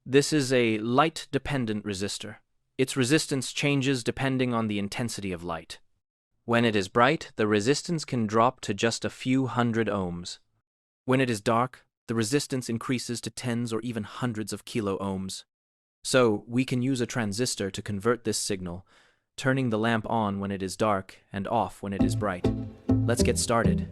This is a light-dependent resistor. Its resistance changes depending on the intensity of light. When it is bright, the resistance can drop to just a few hundred ohms. When it is dark, the resistance increases to tens or even hundreds of kilo ohms. So, we can use a transistor to convert this signal, turning the lamp on when it is dark and off when it is bright. Let's get started.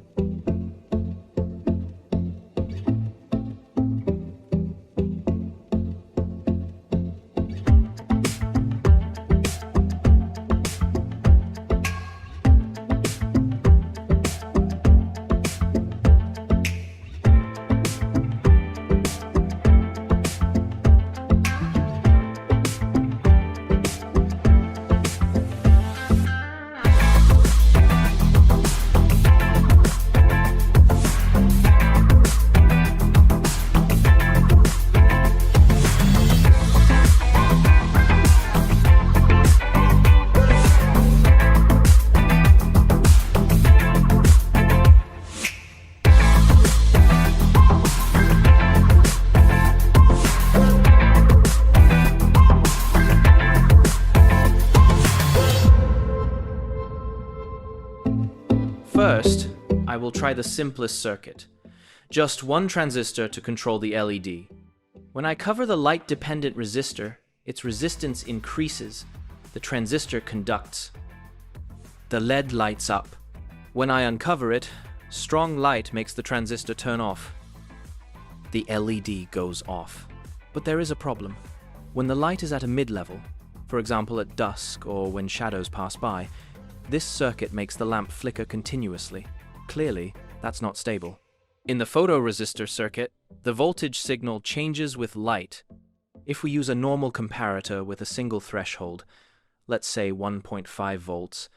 First, I will try the simplest circuit. Just one transistor to control the LED. When I cover the light-dependent resistor, its resistance increases. The transistor conducts. The LED lights up. When I uncover it, strong light makes the transistor turn off. The LED goes off. But there is a problem. When the light is at a mid-level, for example at dusk or when shadows pass by, this circuit makes the lamp flicker continuously. Clearly, that's not stable. In the photoresistor circuit, the voltage signal changes with light. If we use a normal comparator with a single threshold, let's say 1.5 volts,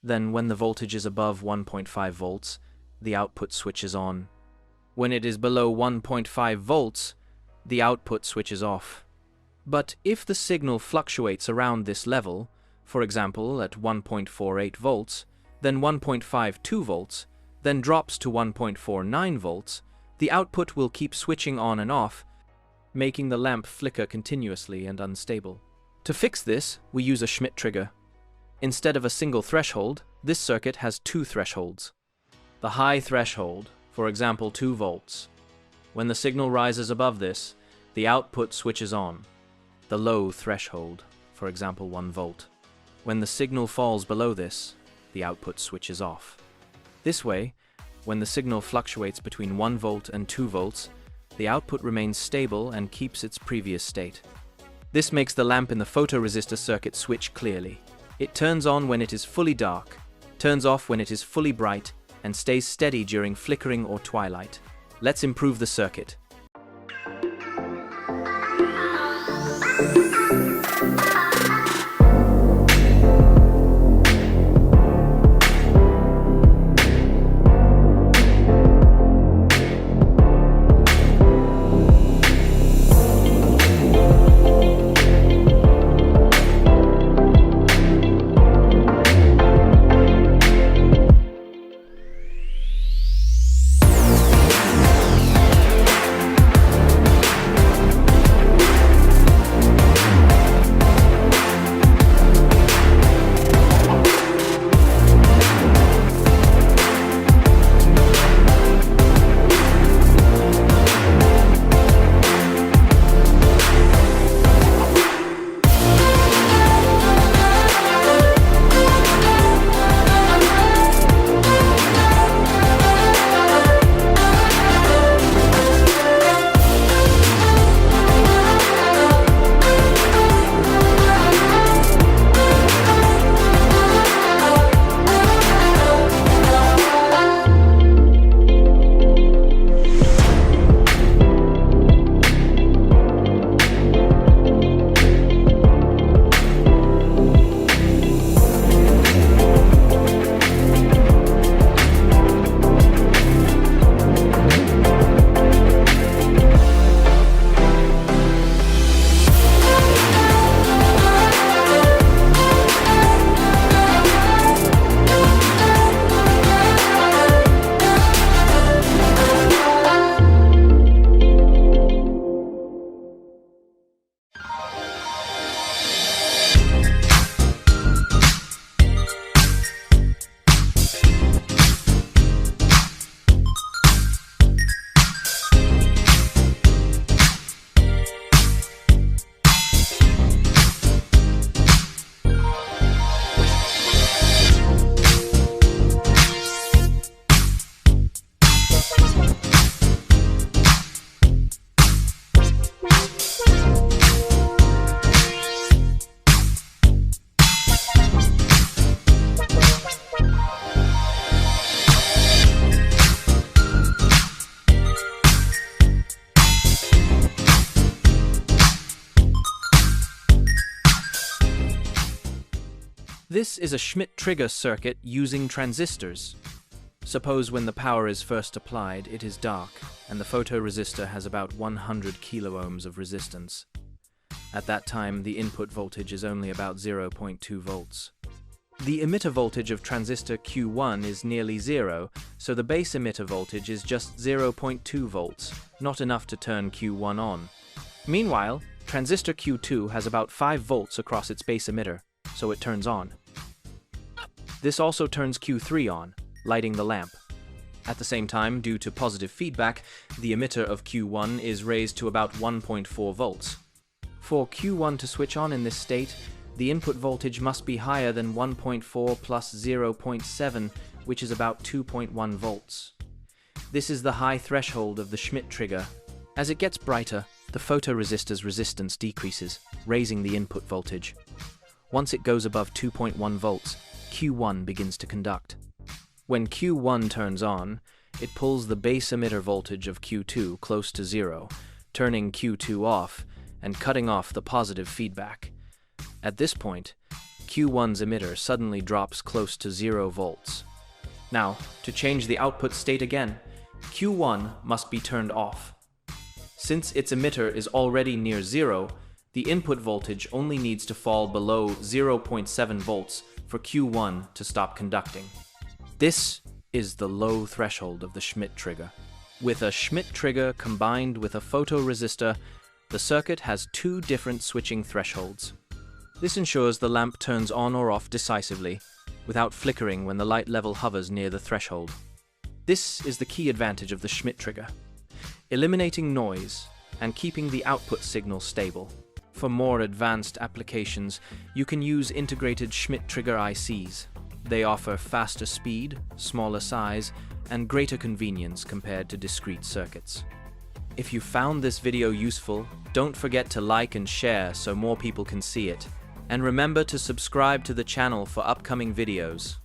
then when the voltage is above 1.5 volts, the output switches on. When it is below 1.5 volts, the output switches off. But if the signal fluctuates around this level, for example at 1.48 volts, then 1.52 volts, then drops to 1.49 volts, the output will keep switching on and off, making the lamp flicker continuously and unstable. To fix this, we use a Schmitt trigger. Instead of a single threshold, this circuit has two thresholds. The high threshold, for example 2 volts. When the signal rises above this, the output switches on. The low threshold, for example 1 volt. When the signal falls below this, the output switches off. This way, when the signal fluctuates between 1 volt and 2 volts, the output remains stable and keeps its previous state. This makes the lamp in the photoresistor circuit switch clearly. It turns on when it is fully dark, turns off when it is fully bright, and stays steady during flickering or twilight. Let's improve the circuit. This is a Schmitt Trigger circuit using transistors. Suppose when the power is first applied, it is dark, and the photoresistor has about 100 kiloohms of resistance. At that time, the input voltage is only about 0.2 volts. The emitter voltage of transistor Q1 is nearly zero, so the base emitter voltage is just 0.2 volts, not enough to turn Q1 on. Meanwhile, transistor Q2 has about 5 volts across its base emitter, so it turns on. This also turns Q3 on, lighting the lamp. At the same time, due to positive feedback, the emitter of Q1 is raised to about 1.4 volts. For Q1 to switch on in this state, the input voltage must be higher than 1.4 plus 0.7, which is about 2.1 volts. This is the high threshold of the Schmitt trigger. As it gets brighter, the photoresistor's resistance decreases, raising the input voltage. Once it goes above 2.1 volts, Q1 begins to conduct. When Q1 turns on, it pulls the base emitter voltage of Q2 close to zero, turning Q2 off and cutting off the positive feedback. At this point, Q1's emitter suddenly drops close to 0 volts. Now, to change the output state again, Q1 must be turned off. Since its emitter is already near zero, the input voltage only needs to fall below 0.7 volts for Q1 to stop conducting. This is the low threshold of the Schmitt trigger. With a Schmitt trigger combined with a photoresistor, the circuit has two different switching thresholds. This ensures the lamp turns on or off decisively, without flickering when the light level hovers near the threshold. This is the key advantage of the Schmitt trigger, eliminating noise and keeping the output signal stable. For more advanced applications, you can use integrated Schmitt trigger ICs. They offer faster speed, smaller size, and greater convenience compared to discrete circuits. If you found this video useful, don't forget to like and share so more people can see it. And remember to subscribe to the channel for upcoming videos.